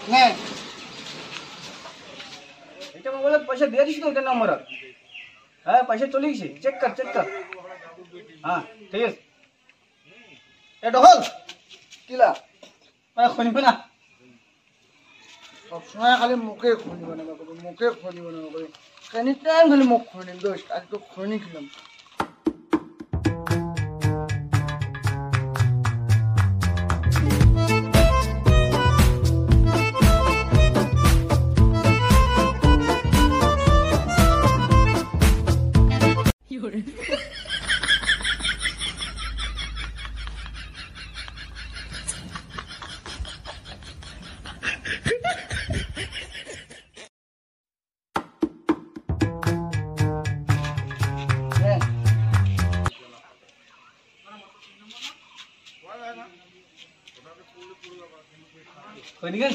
নে এটা মোবাইলত পয়সা দিয়ে দিস তো এটা নম্বর হ্যাঁ পয়সা চলে গেছে চেক কর হ্যাঁ ঠিক আছে এটা হল কিলা শুনিব না সবসময় খালি মুখে খুনিব না মুখে খুনিব না এনি টাইম খালি মুখ খুনিম দোস্ত আজ তো খুনি খেলাম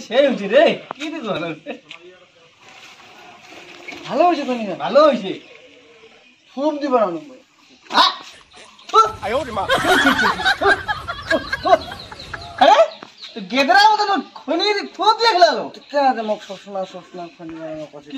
সেই হচ্ছে রে কি দিত ভালো হয়েছে খুনি ভালো হয়েছে ফুপ দিব না গেদরা মতো খনির থুপ দেখলো কেন আছে মুখ সবসময় খুনি কথা